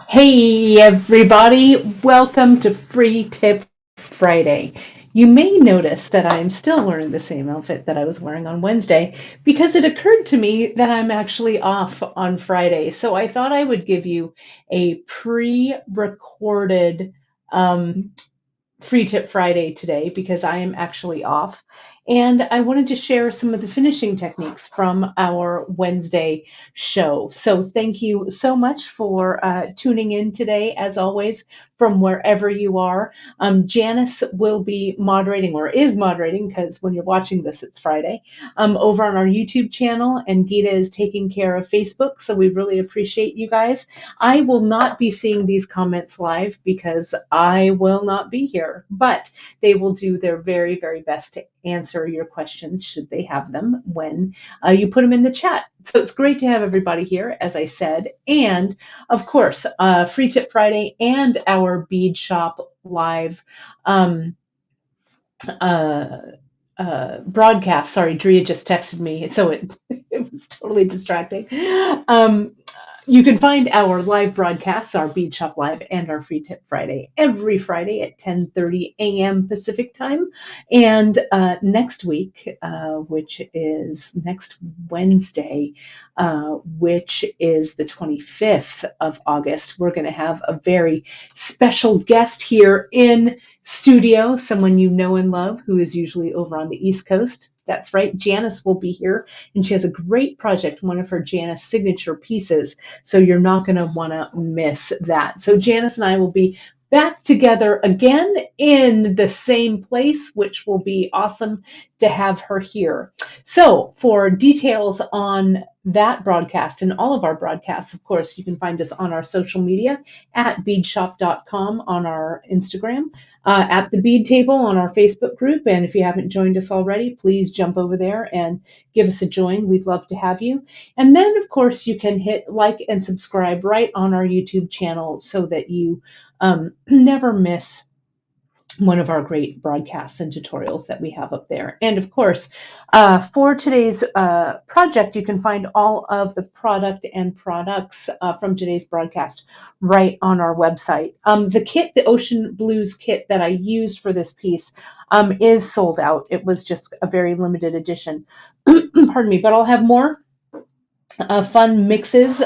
Hey everybody, welcome to Free Tip Friday. You may notice that I'm still wearing the same outfit that I was wearing on Wednesday because it occurred to me that I'm actually off on Friday. So I thought I would give you a pre-recorded um, Free Tip Friday today because I am actually off. And I wanted to share some of the finishing techniques from our Wednesday show. So thank you so much for tuning in today, as always, from wherever you are. Janice will be moderating, or is moderating, because when you're watching this, it's Friday, over on our YouTube channel, and Geeta is taking care of Facebook. So we really appreciate you guys. I will not be seeing these comments live because I will not be here, but they will do their very, very best to answer your questions should they have them when you put them in the chat. So it's great to have everybody here, as I said. And of course, Free Tip Friday and our bead shop live uh, broadcast. Sorry, Drea just texted me, so it was totally distracting. You can find our live broadcasts, our Bead Shop Live and our Free Tip Friday, every Friday at 10:30 a.m. Pacific time. And next week, which is next Wednesday, which is the 25th of August, we're going to have a very special guest here in studio, someone you know and love who is usually over on the East Coast. That's right, Janice will be here, and she has a great project, one of her Janice signature pieces, so you're not going to want to miss that. So Janice and I will be back together again in the same place, which will be awesome to have her here. So for details on that broadcast and all of our broadcasts, of course, you can find us on our social media at beadshop.com on our Instagram, at the Bead Table on our Facebook group. And if you haven't joined us already, please jump over there and give us a join. We'd love to have you. And then, of course, you can hit like and subscribe right on our YouTube channel so that you never miss one of our great broadcasts and tutorials that we have up there. And of course, for today's project, you can find all of the product and products from today's broadcast right on our website. The kit, the Ocean Blues kit that I used for this piece is sold out. It was just a very limited edition. Pardon me, but I'll have more fun mixes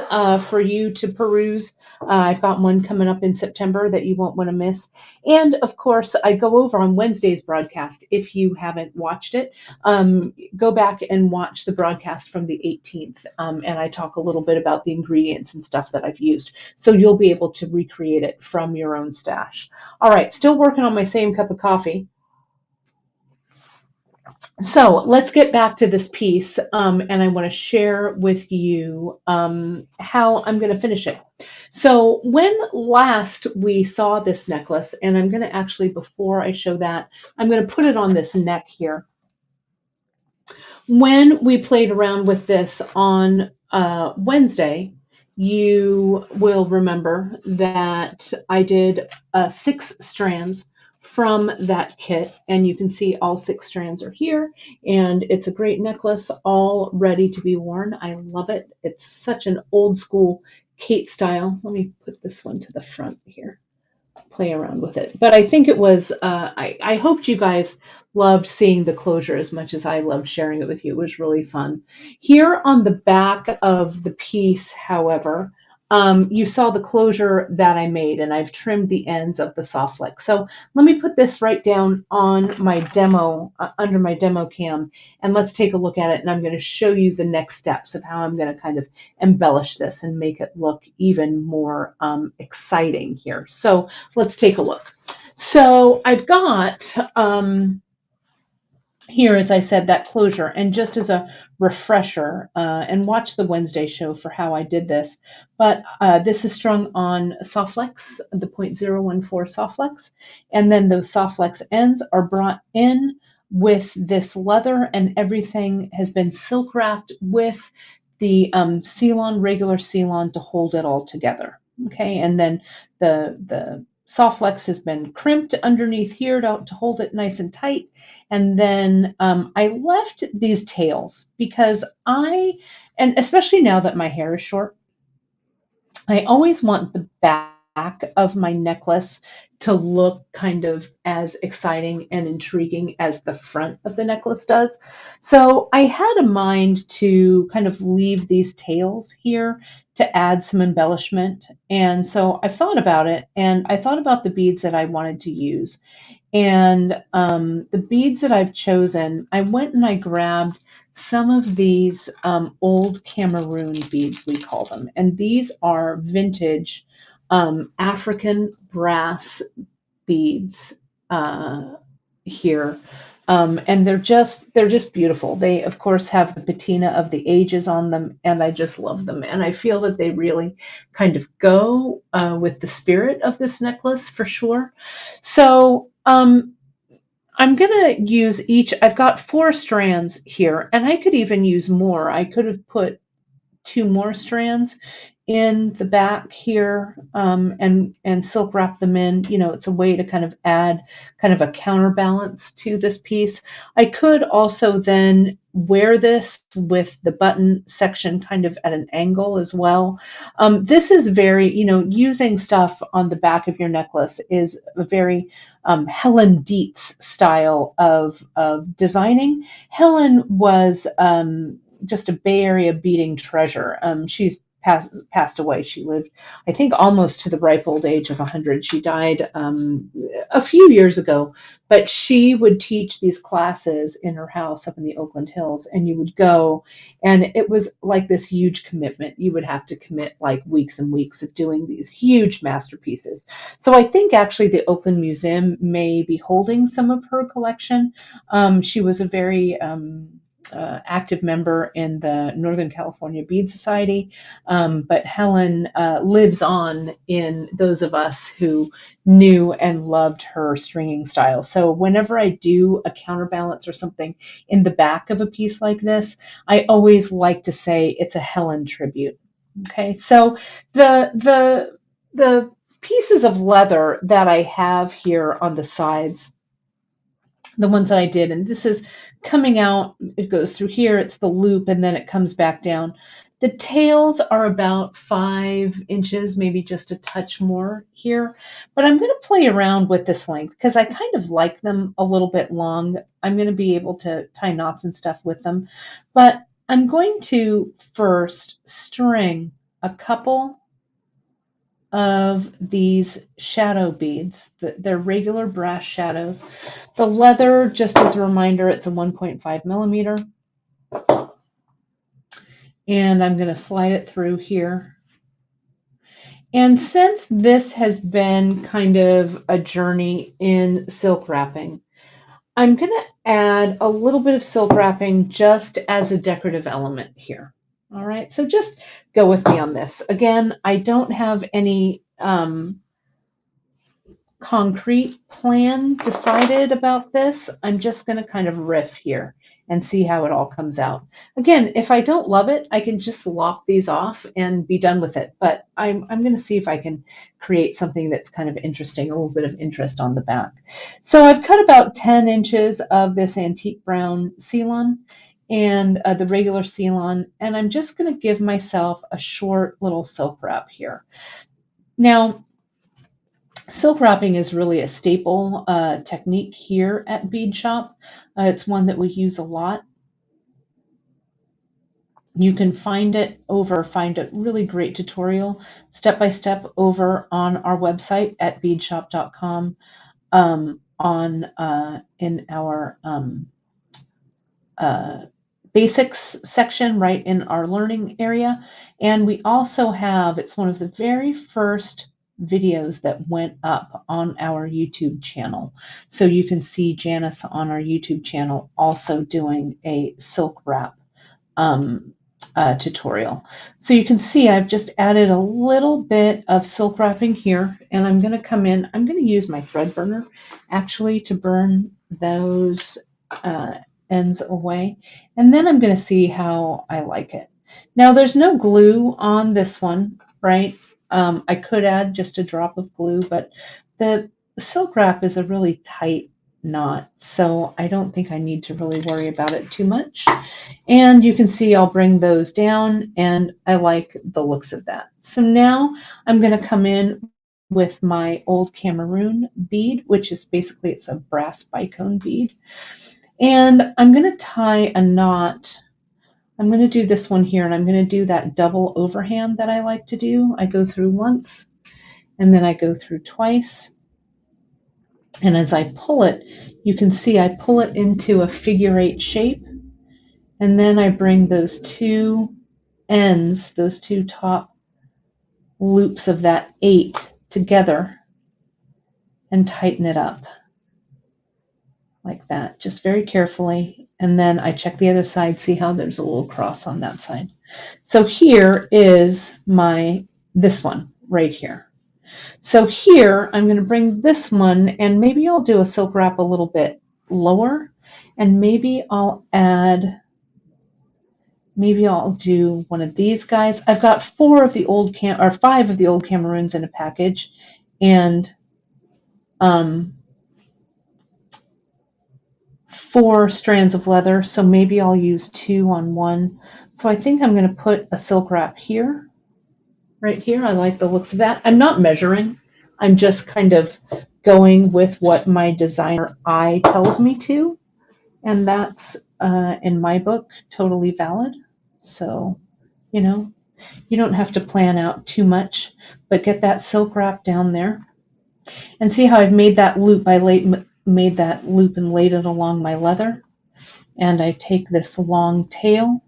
for you to peruse. I've got one coming up in September that you won't want to miss. And of course, I go over on Wednesday's broadcast. If you haven't watched it, go back and watch the broadcast from the 18th. And I talk a little bit about the ingredients and stuff that I've used. So you'll be able to recreate it from your own stash. All right, still working on my same cup of coffee. So let's get back to this piece, and I want to share with you how I'm going to finish it. So when last we saw this necklace, and I'm going to actually, before I show that, I'm going to put it on this neck here. When we played around with this on Wednesday, you will remember that I did 6 strands from that kit, and you can see all 6 strands are here, and it's a great necklace, all ready to be worn. I love it. It's such an old school Kate style. Let me put this one to the front here, play around with it. But I think it was, I hoped you guys loved seeing the closure as much as I loved sharing it with you. It was really fun. Here on the back of the piece, however, you saw the closure that I made, and I've trimmed the ends of the soft flex. So let me put this right down on my demo, under my demo cam, and let's take a look at it. And I'm going to show you the next steps of how I'm going to kind of embellish this and make it look even more exciting here. So let's take a look. So I've got here, as I said, that closure, and just as a refresher, and watch the Wednesday show for how I did this, but this is strung on soft flex, the 0.014 soft flex, and then those soft flex ends are brought in with this leather, and everything has been silk wrapped with the seal-on, regular seal-on to hold it all together. Okay, and then the soft flex has been crimped underneath here to hold it nice and tight. And then I left these tails because and especially now that my hair is short, I always want the back back of my necklace to look kind of as exciting and intriguing as the front of the necklace does. So I had a mind to kind of leave these tails here to add some embellishment. And so I thought about it, and I thought about the beads that I wanted to use. And the beads that I've chosen, I went and I grabbed some of these old Cameroon beads, we call them. And these are vintage African brass beads here. And they're just beautiful. They of course have the patina of the ages on them, and I just love them. And I feel that they really kind of go with the spirit of this necklace for sure. So I'm gonna use each. I've got 4 strands here, and I could even use more. I could have put 2 more strands in the back here, and silk wrap them in. You know, it's a way to kind of add kind of a counterbalance to this piece. I could also then wear this with the button section kind of at an angle as well. This is very, using stuff on the back of your necklace is a very Helen Dietz style of designing. Helen was just a Bay Area beading treasure. She's passed away. She lived, I think, almost to the ripe old age of 100. She died a few years ago, but she would teach these classes in her house up in the Oakland Hills, and you would go, and it was like this huge commitment. You would have to commit like weeks and weeks of doing these huge masterpieces. So I think actually the Oakland Museum may be holding some of her collection. She was a very active member in the Northern California Bead Society, but Helen lives on in those of us who knew and loved her stringing style. So whenever I do a counterbalance or something in the back of a piece like this, I always like to say it's a Helen tribute. Okay, so the pieces of leather that I have here on the sides, the ones that I did, and this is coming out, it goes through here, it's the loop, and then it comes back down. The tails are about 5 inches, maybe just a touch more here, but I'm going to play around with this length because I kind of like them a little bit long. I'm going to be able to tie knots and stuff with them, but I'm going to first string a couple of these shadow beads. They're regular brass shadows. The leather, just as a reminder, it's a 1.5 millimeter. And I'm going to slide it through here. And since this has been kind of a journey in silk wrapping, I'm going to add a little bit of silk wrapping just as a decorative element here. All right, so just go with me on this. Again, I don't have any concrete plan decided about this. I'm just going to kind of riff here and see how it all comes out. Again, if I don't love it, I can just lop these off and be done with it. But I'm going to see if I can create something that's kind of interesting, a little bit of interest on the back. So I've cut about 10 inches of this antique brown Ceylon and the regular Ceylon, and I'm just going to give myself a short little silk wrap here. Now, silk wrapping is really a staple technique here at Bead Shop. It's one that we use a lot. You can find a really great tutorial step-by-step over on our website at beadshop.com in our basics section right in our learning area. And we also have, it's one of the very first videos that went up on our YouTube channel. So you can see Janice on our YouTube channel also doing a silk wrap tutorial. So you can see I've just added a little bit of silk wrapping here, and I'm going to come in, I'm going to use my thread burner actually to burn those ends away, and then I'm going to see how I like it. Now there's no glue on this one, right? I could add just a drop of glue, but the silk wrap is a really tight knot, so I don't think I need to really worry about it too much. And you can see I'll bring those down, and I like the looks of that. So now I'm going to come in with my old Cameroon bead, which is basically, it's a brass bicone bead. And I'm going to tie a knot. I'm going to do this one here, and I'm going to do that double overhand that I like to do. I go through once, and then I go through twice. And as I pull it, you can see I pull it into a figure-8 shape, and then I bring those two ends, those two top loops of that 8 together and tighten it up like that, just very carefully. And then I check the other side, see how there's a little cross on that side. So here is this one right here. So here I'm going to bring this one, and maybe I'll do a silk wrap a little bit lower, and maybe I'll do one of these guys. I've got 5 of the old Cameroons in a package, and 4 strands of leather, so maybe I'll use 2 on one. So I think I'm going to put a silk wrap here, right here. I like the looks of that. I'm not measuring. I'm just kind of going with what my designer eye tells me to, and that's, in my book, totally valid. So, you don't have to plan out too much, but get that silk wrap down there. And see how I've made that loop? I made that loop and laid it along my leather. And I take this long tail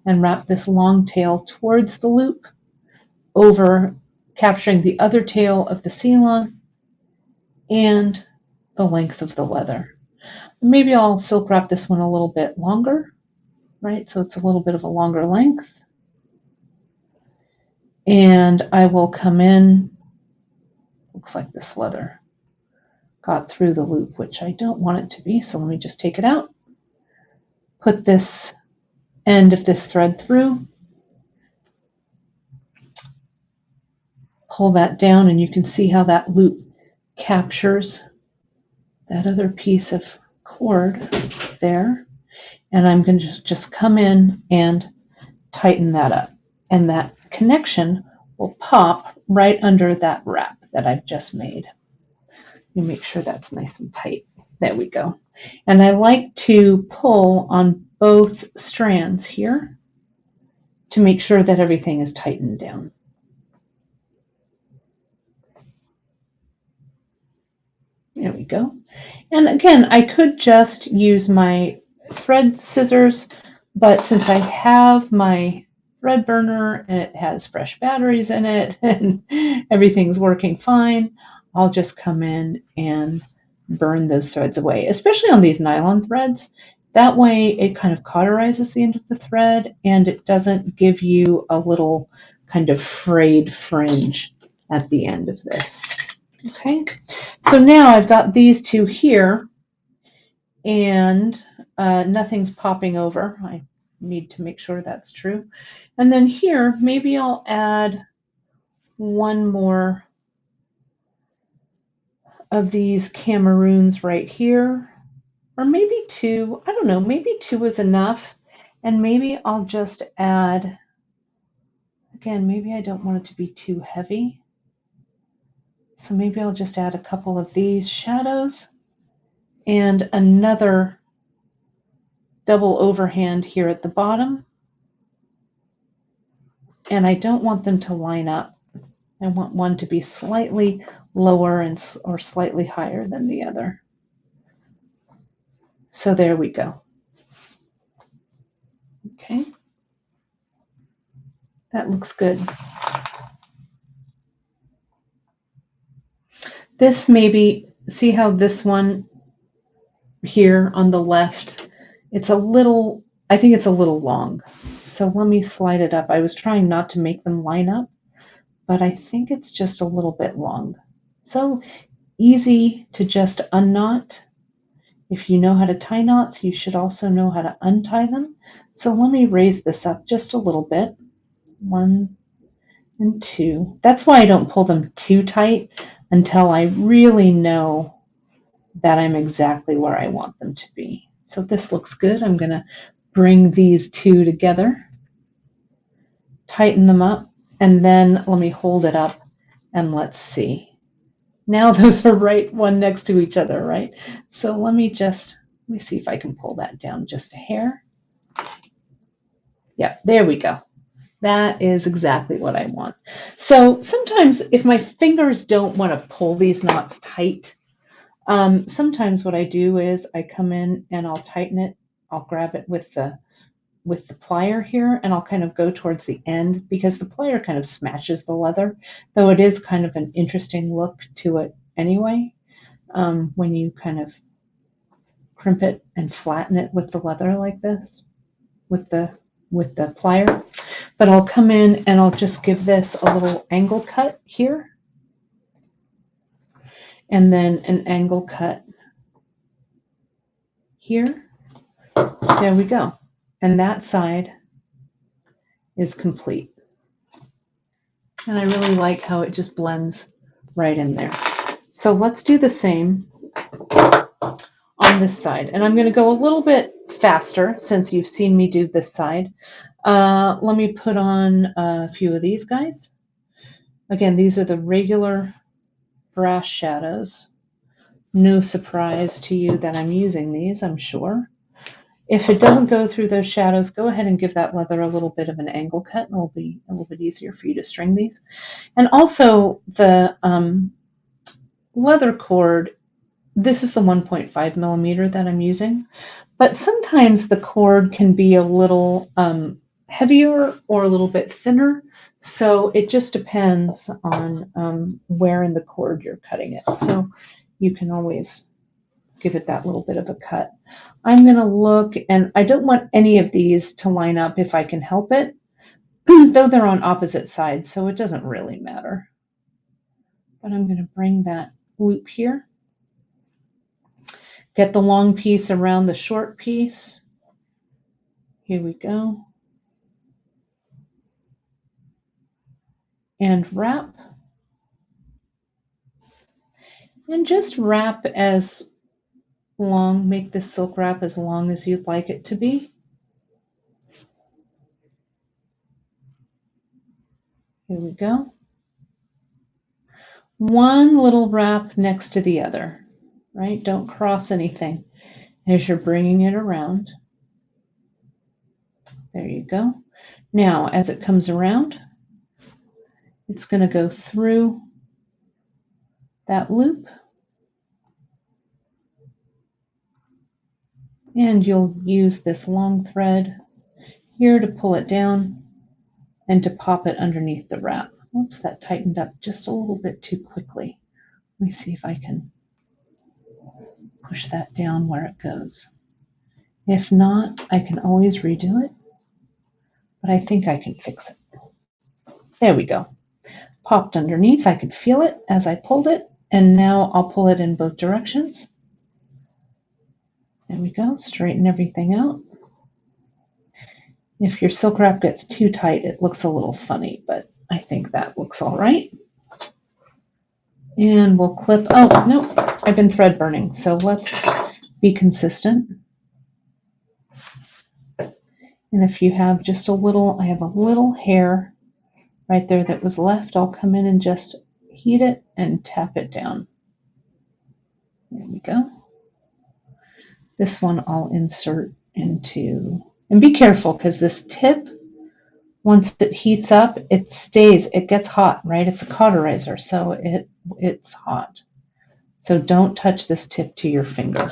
and wrap this long tail towards the loop, over capturing the other tail of the C-long and the length of the leather. Maybe I'll silk wrap this one a little bit longer, right? So it's a little bit of a longer length. And I will come in, looks like this leather got through the loop, which I don't want it to be, so let me just take it out. Put this end of this thread through, pull that down, and you can see how that loop captures that other piece of cord there. And I'm going to just come in and tighten that up. And that connection will pop right under that wrap that I've just made. You make sure that's nice and tight. There we go. And I like to pull on both strands here to make sure that everything is tightened down. There we go. And again, I could just use my thread scissors, but since I have my thread burner and it has fresh batteries in it and everything's working fine, I'll just come in and burn those threads away, especially on these nylon threads. That way it kind of cauterizes the end of the thread and it doesn't give you a little kind of frayed fringe at the end of this. Okay, so now I've got these two here and nothing's popping over. I need to make sure that's true. And then here, maybe I'll add one more of these Cameroons right here, or maybe 2. I don't know, maybe 2 is enough. And maybe I'll just add, again, maybe I don't want it to be too heavy. So maybe I'll just add a couple of these shadows and another double overhand here at the bottom. And I don't want them to line up. I want one to be slightly lower or slightly higher than the other. So there we go. Okay. That looks good. This maybe, see how this one here on the left, it's a little, I think it's a little long. So let me slide it up. I was trying not to make them line up, but I think it's just a little bit long. So easy to just unknot. If you know how to tie knots, you should also know how to untie them. So let me raise this up just a little bit. 1 and 2. That's why I don't pull them too tight until I really know that I'm exactly where I want them to be. So this looks good. I'm going to bring these two together, tighten them up, and then let me hold it up and let's see. Now those are right one next to each other, right? So let me see if I can pull that down just a hair. Yeah, there we go. That is exactly what I want. So sometimes if my fingers don't want to pull these knots tight, sometimes what I do is I come in and I'll tighten it. I'll grab it with the plier here, and I'll kind of go towards the end because the plier kind of smashes the leather, though it is kind of an interesting look to it anyway, when you kind of crimp it and flatten it with the leather like this, with the plier. But I'll come in and I'll just give this a little angle cut here, and then an angle cut here. There we go. And that side is complete. And I really like how it just blends right in there. So let's do the same on this side. And I'm going to go a little bit faster since you've seen me do this side. Let me put on a few of these guys. Again, these are the regular brass shadows. No surprise to you that I'm using these, I'm sure. If it doesn't go through those shadows, go ahead and give that leather a little bit of an angle cut, and it'll be a little bit easier for you to string these. And also the leather cord, this is the 1.5 millimeter that I'm using, but sometimes the cord can be a little heavier or a little bit thinner, so it just depends on where in the cord you're cutting it. So you can always give it that little bit of a cut. I'm going to look, and I don't want any of these to line up if I can help it, though they're on opposite sides, so it doesn't really matter. But I'm going to bring that loop here. Get the long piece around the short piece. Here we go. And wrap. And just wrap as long, make this silk wrap as long as you'd like it to be. Here we go. One little wrap next to the other, right? Don't cross anything as you're bringing it around. There you go. Now, as it comes around, it's going to go through that loop, and you'll use this long thread here to pull it down and to pop it underneath the wrap. Oops, that tightened up just a little bit too quickly. Let me see if I can push that down where it goes. If not, I can always redo it, but I think I can fix it. There we go. Popped underneath. I could feel it as I pulled it, and now I'll pull it in both directions. There we go. Straighten everything out. If your silk wrap gets too tight, it looks a little funny, but I think that looks all right. And we'll clip. Oh, no, I've been thread burning, so let's be consistent. And if you have just a little, I have a little hair right there that was left, I'll come in and just heat it and tap it down. There we go. This one I'll insert into, and be careful because this tip, once it heats up, it stays, it gets hot, right? It's a cauterizer, so it's hot. So don't touch this tip to your finger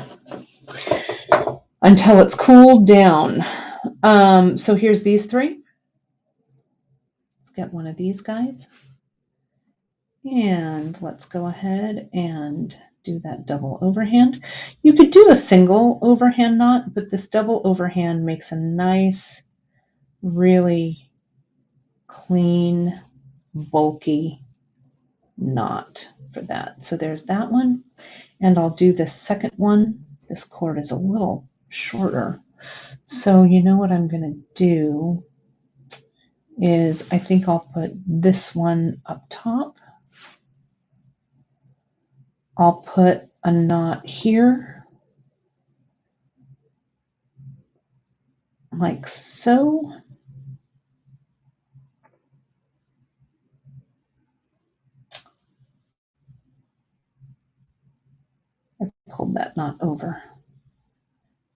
until it's cooled down. So here's these three. Let's get one of these guys. And let's go ahead and do that double overhand. You could do a single overhand knot, but this double overhand makes a nice, really clean, bulky knot for that. So there's that one. And I'll do this second one. This cord is a little shorter. So you know what I'm going to do is I think I'll put this one up top. I'll put a knot here, like so. that knot over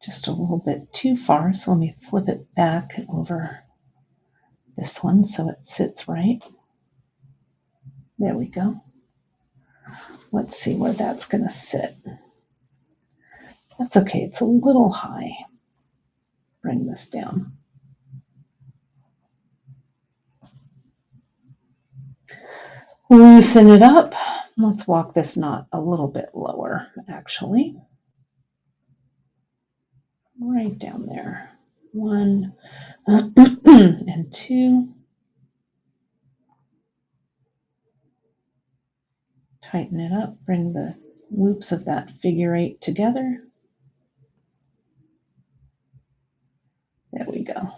just a little bit too far, so let me flip it back over this one so it sits right. There we go. Let's see where that's going to sit. That's okay, it's a little high. Bring this down. Loosen it up. Let's walk this knot a little bit lower, actually. Right down there. 1 and 2. Tighten it up. Bring the loops of that figure 8 together. There we go.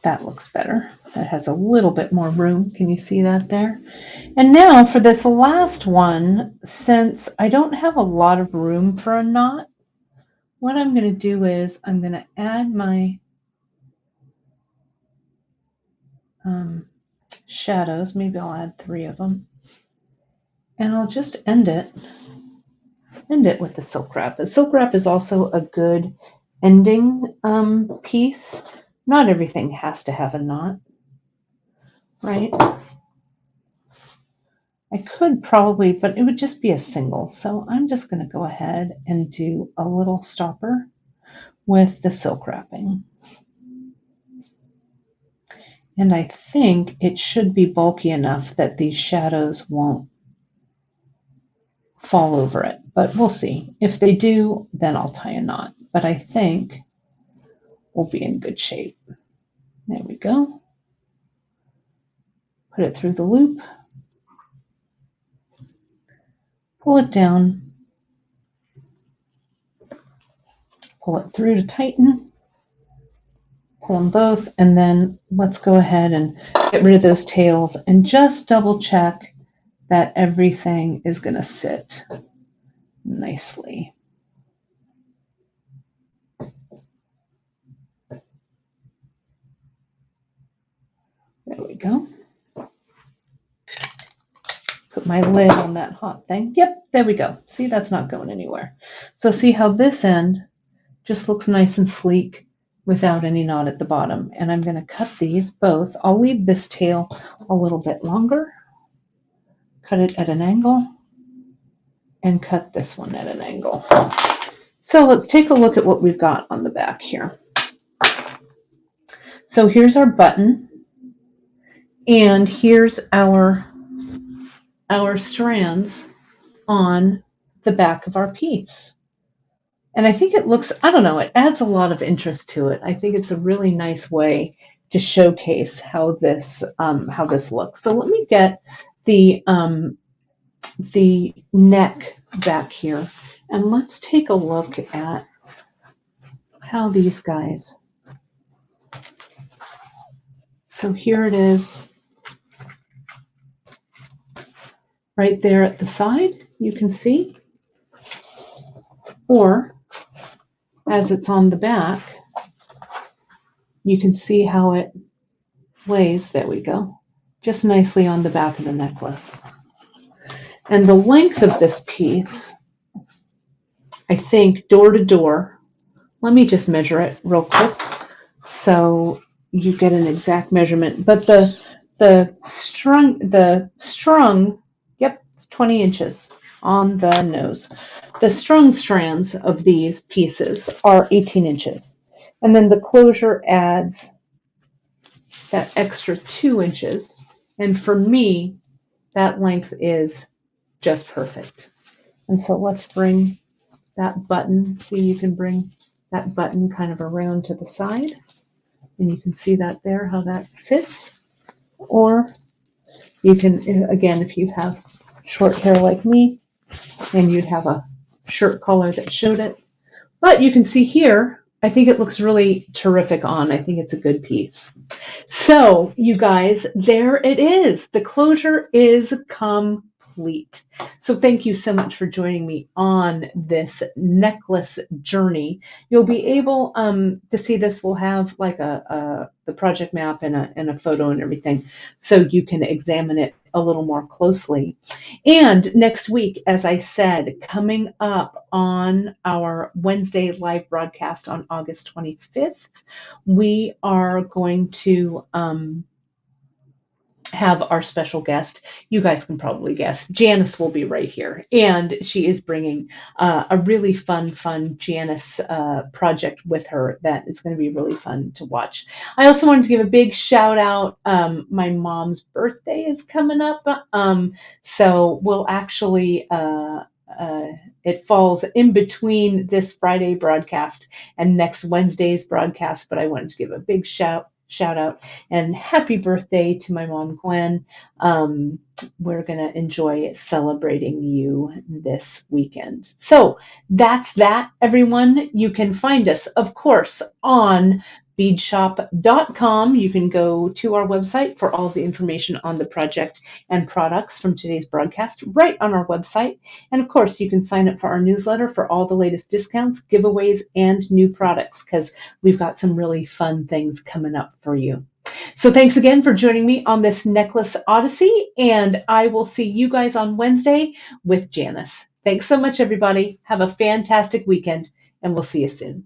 That looks better. That has a little bit more room. Can you see that there? And now for this last one, since I don't have a lot of room for a knot, what I'm going to do is I'm going to add my shadows. Maybe I'll add 3 of them. And I'll just end it with the silk wrap. The silk wrap is also a good ending piece. Not everything has to have a knot, right? I could probably, but it would just be a single. So I'm just going to go ahead and do a little stopper with the silk wrapping. And I think it should be bulky enough that these shadows won't fall over it, but we'll see. If they do, then I'll tie a knot. But I think we'll be in good shape. There we go. Put it through the loop. Pull it down. Pull it through to tighten. Pull them both, and then let's go ahead and get rid of those tails and just double check that everything is going to sit nicely. There we go. Put my lid on that hot thing. Yep, there we go. See, that's not going anywhere. So see how this end just looks nice and sleek without any knot at the bottom. And I'm going to cut these both. I'll leave this tail a little bit longer. Cut it at an angle. And cut this one at an angle. So let's take a look at what we've got on the back here. So here's our button. And here's our strands on the back of our piece. And I think it looks, I don't know, it adds a lot of interest to it. I think it's a really nice way to showcase how this looks. So let me get the neck back here, and let's take a look at how these guys. So here it is. Right there at the side, you can see, or as it's on the back, you can see how it lays, there we go, just nicely on the back of the necklace. And the length of this piece, I think door to door, let me just measure it real quick so you get an exact measurement, but the strung, yep, it's 20 inches on the nose. The strung strands of these pieces are 18 inches. And then the closure adds that extra 2 inches. And for me, that length is just perfect. And so let's bring that button. See, you can bring that button kind of around to the side. And you can see that there, how that sits. Or you can, again, if you have short hair like me, and you'd have a shirt collar that showed it. But you can see here, I think it looks really terrific on. I think it's a good piece. So, you guys, there it is. The closure is complete. So thank you so much for joining me on this necklace journey. You'll be able to see this. We'll have like the project map and a photo and everything, so you can examine it a little more closely. And next week, as I said, coming up on our Wednesday live broadcast on August 25th, we are going to have our special guest. You guys can probably guess. Janice will be right here, and she is bringing a really fun Janice project with her that is going to be really fun to watch. I also wanted to give a big shout out. My mom's birthday is coming up, so we'll actually. It falls in between this Friday broadcast and next Wednesday's broadcast, but I wanted to give a big shout out and happy birthday to my mom, Gwen. We're going to enjoy celebrating you this weekend. So that's that, everyone. You can find us, of course, on beadshop.com. You can go to our website for all the information on the project and products from today's broadcast right on our website. And of course, you can sign up for our newsletter for all the latest discounts, giveaways, and new products, because we've got some really fun things coming up for you. So thanks again for joining me on this Necklace Odyssey, and I will see you guys on Wednesday with Janice. Thanks so much, everybody. Have a fantastic weekend, and we'll see you soon.